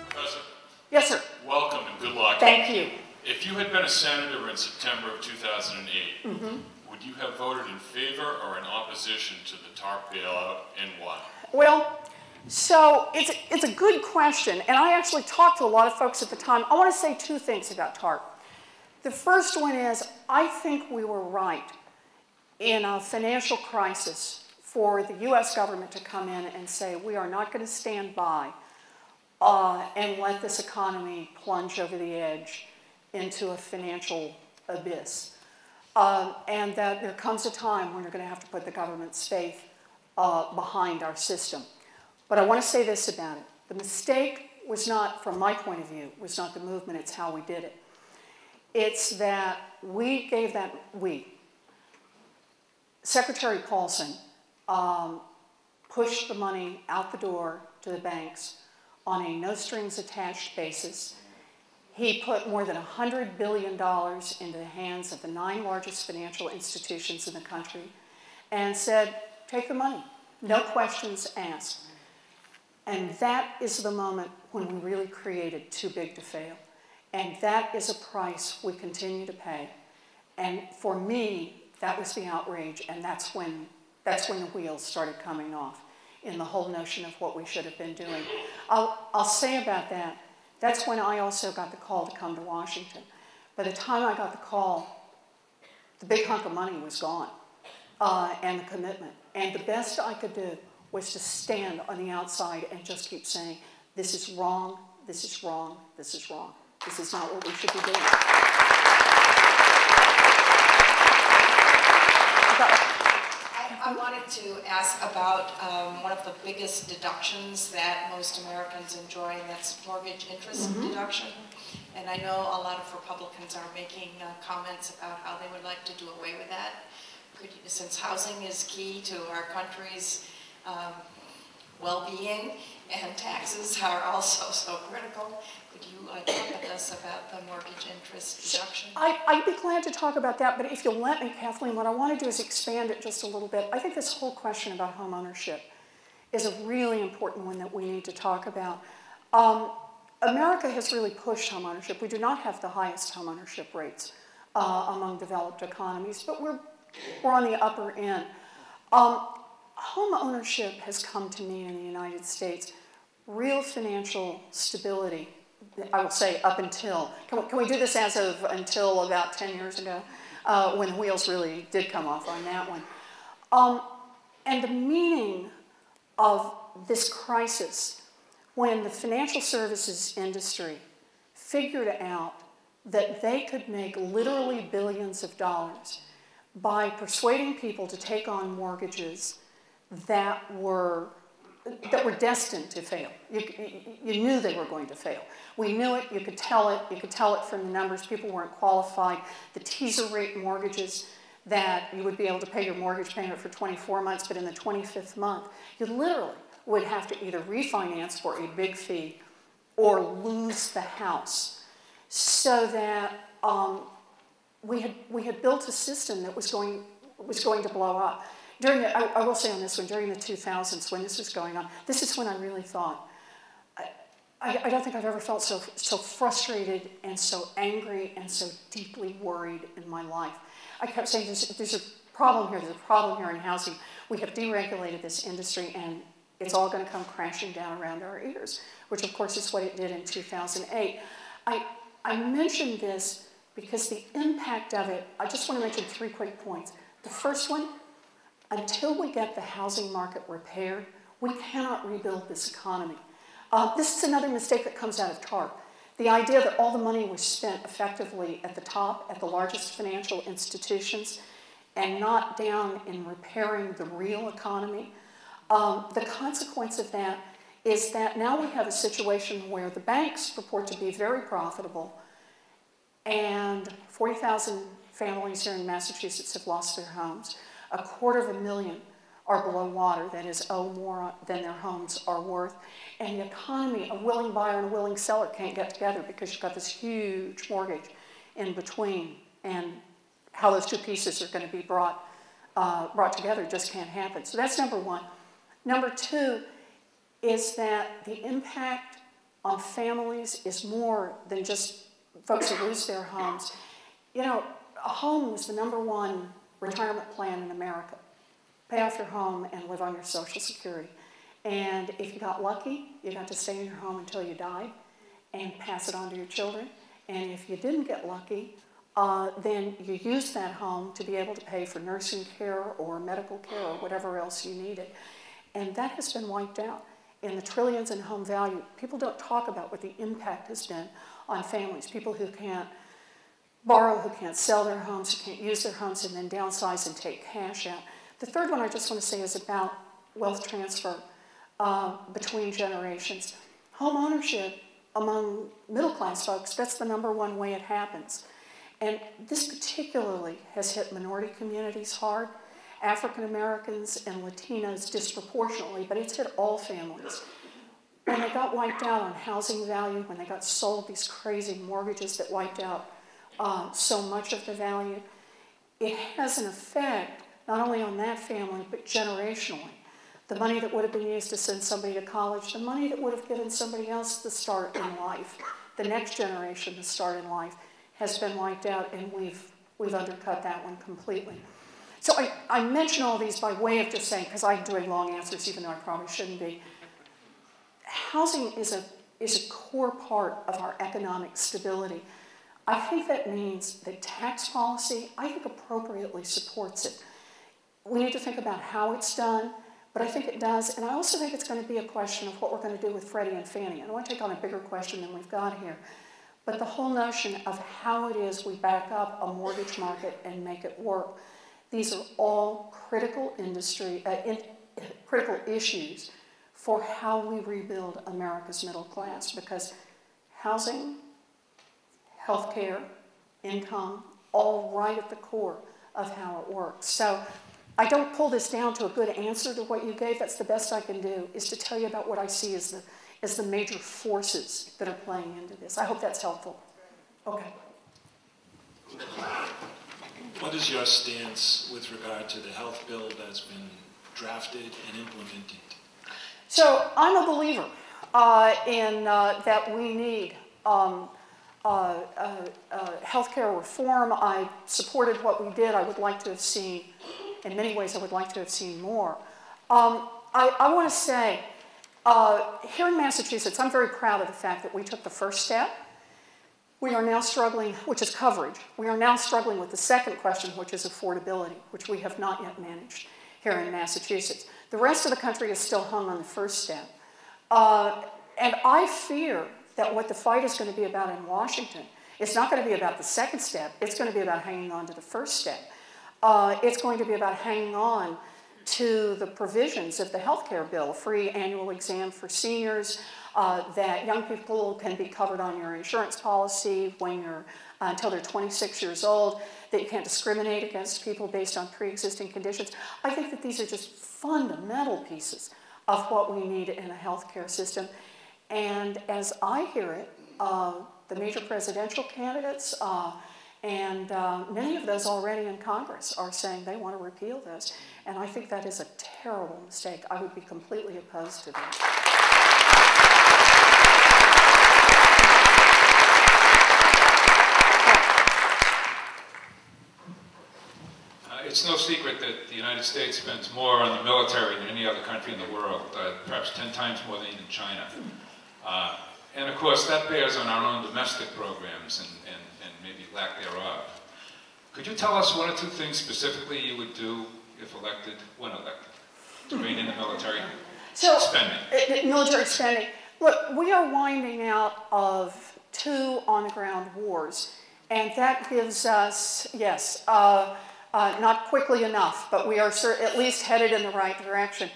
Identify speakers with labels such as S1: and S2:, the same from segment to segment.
S1: President.
S2: Yes, sir.
S1: Welcome and good luck.
S2: Thank you.
S1: If you had been a senator in September of 2008, would you have voted in favor or in opposition to the TARP bailout, and why?
S2: Well, so it's a good question, and I actually talked to a lot of folks at the time. I want to say two things about TARP. The first one is, I think we were right in a financial crisis for the US government to come in and say, we are not going to stand by and let this economy plunge over the edge into a financial abyss. And that there comes a time when you're going to have to put the government's faith behind our system. But I want to say this about it. The mistake was not, from my point of view, was not the movement, it's how we did it. It's that we gave that, Secretary Paulson pushed the money out the door to the banks on a no-strings-attached basis. He put more than $100 billion into the hands of the 9 largest financial institutions in the country and said, take the money, no questions asked. And that is the moment when we really created too big to fail. And that is a price we continue to pay. And for me, that was the outrage, and that's when the wheels started coming off in the whole notion of what we should have been doing. I'll say about that, that's when I also got the call to come to Washington. By the time I got the call, the big hunk of money was gone, and the commitment. And the best I could do was to stand on the outside and just keep saying, this is wrong, this is wrong, this is wrong. This is not what we should be doing.
S3: I wanted to ask about one of the biggest deductions that most Americans enjoy, and that's mortgage interest deduction. And I know a lot of Republicans are making comments about how they would like to do away with that. Since housing is key to our country's well-being and taxes are also so critical, could you talk with us about the mortgage interest deduction?
S2: I'd be glad to talk about that, but if you'll let me, Kathleen, what I want to do is expand it just a little bit. I think this whole question about home ownership is a really important one that we need to talk about. America has really pushed home ownership. We do not have the highest home ownership rates among developed economies, but we're on the upper end. Home ownership has come to mean in the United States real financial stability. I will say up until, can we do this as of until about 10 years ago, when the wheels really did come off on that one. And the meaning of this crisis, when the financial services industry figured out that they could make literally billions of dollars by persuading people to take on mortgages that were destined to fail. You knew they were going to fail. We knew it, you could tell it from the numbers. People weren't qualified. The teaser rate mortgages that you would be able to pay your mortgage payment for 24 months, but in the 25th month, you literally would have to either refinance for a big fee or lose the house. So that we had built a system that was going to blow up. I will say on this one, during the 2000s, when this was going on, this is when I really thought, I don't think I've ever felt so frustrated and so angry and so deeply worried in my life. I kept saying, there's a problem here in housing. We have deregulated this industry, and it's all going to come crashing down around our ears, which of course is what it did in 2008. I mentioned this because the impact of it, I just want to mention 3 quick points. The first one, until we get the housing market repaired, we cannot rebuild this economy. This is another mistake that comes out of TARP. The idea that all the money was spent effectively at the top, at the largest financial institutions, and not down in repairing the real economy. The consequence of that is that now we have a situation where the banks purport to be very profitable, and 40,000 families here in Massachusetts have lost their homes. 250,000 are below water, that is, owe more than their homes are worth. And the economy, a willing buyer and a willing seller can't get together because you've got this huge mortgage in between. And how those two pieces are going to be brought together just can't happen. So that's number one. Number two is that the impact on families is more than just folks who lose their homes. You know, a home was the #1 retirement plan in America. Pay off your home and live on your Social Security. And if you got lucky, you got to stay in your home until you died and pass it on to your children. And if you didn't get lucky, then you used that home to be able to pay for nursing care or medical care or whatever else you needed. And that has been wiped out. In the trillions in home value, people don't talk about what the impact has been on families, people who can't borrow, who can't sell their homes, who can't use their homes and then downsize and take cash out. The third one I just want to say is about wealth transfer between generations. Home ownership among middle-class folks, that's the #1 way it happens. And this particularly has hit minority communities hard, African Americans and Latinos disproportionately, but it's hit all families. When they got wiped out on housing value, when they got sold these crazy mortgages that wiped out so much of the value, it has an effect not only on that family, but generationally. The money that would have been used to send somebody to college, the money that would have given somebody else the start in life, the next generation the start in life, has been wiped out, and we've undercut that one completely. So I mention all these by way of just saying, because I'm doing long answers even though I probably shouldn't be, housing is a core part of our economic stability. I think that means that tax policy, I think, appropriately supports it. We need to think about how it's done, but I think it does, and I also think it's going to be a question of what we're going to do with Freddie and Fannie. I don't want to take on a bigger question than we've got here, but the whole notion of how it is we back up a mortgage market and make it work. These are all critical critical issues for how we rebuild America's middle class, because housing, healthcare, income, all right at the core of how it works. So I don't pull this down to a good answer to what you gave. That's the best I can do, is to tell you about what I see as the major forces that are playing into this. I hope that's helpful. Okay.
S4: What is your stance with regard to the health bill that's been drafted and implemented?
S2: So I'm a believer in that we need healthcare reform. I supported what we did. I would like to have seen, in many ways, I would like to have seen more. I want to say, here in Massachusetts, I'm very proud of the fact that we took the first step. We are now struggling, which is coverage. We are now struggling with the second question, which is affordability, which we have not yet managed here in Massachusetts. The rest of the country is still hung on the first step. And I fear that what the fight is going to be about in Washington, it's not going to be about the second step, it's going to be about hanging on to the first step. It's going to be about hanging on to the provisions of the health care bill, free annual exam for seniors, that young people can be covered on your insurance policy when you're, until they're 26 years old, that you can't discriminate against people based on pre-existing conditions. I think that these are just fundamental pieces of what we need in a healthcare system. And as I hear it, the major presidential candidates and many of those already in Congress are saying they want to repeal this. And I think that is a terrible mistake. I would be completely opposed to that.
S5: It's no secret that the United States spends more on the military than any other country in the world, perhaps 10 times more than even China. And of course, that bears on our own domestic programs and maybe lack thereof. Could you tell us one or two things specifically you would do if elected, when elected, to rein in the military spending?
S2: Military spending. Look, we are winding out of 2 on-the-ground wars, and that gives us, yes, not quickly enough, but we are at least headed in the right direction.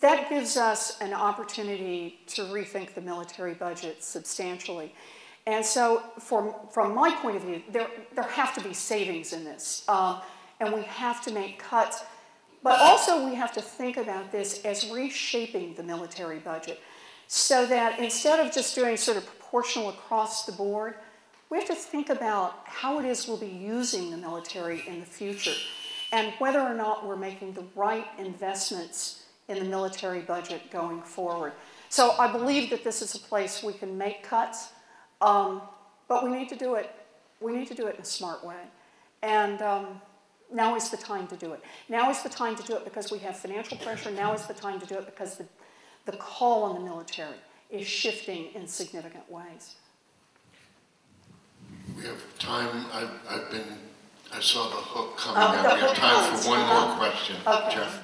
S2: That gives us an opportunity to rethink the military budget substantially. And so from my point of view, there have to be savings in this, and we have to make cuts. But also we have to think about this as reshaping the military budget so that instead of just doing sort of proportional across the board, we we have to think about how it is we'll be using the military in the future and whether or not we're making the right investments in the military budget going forward. So I believe that this is a place we can make cuts, but we need to do it. We need to do it in a smart way. And now is the time to do it. Now is the time to do it because we have financial pressure. Now is the time to do it because the call on the military is shifting in significant ways.
S6: We have time. I saw the hook coming out. We have time for one more question.
S2: Okay.
S6: Jeff?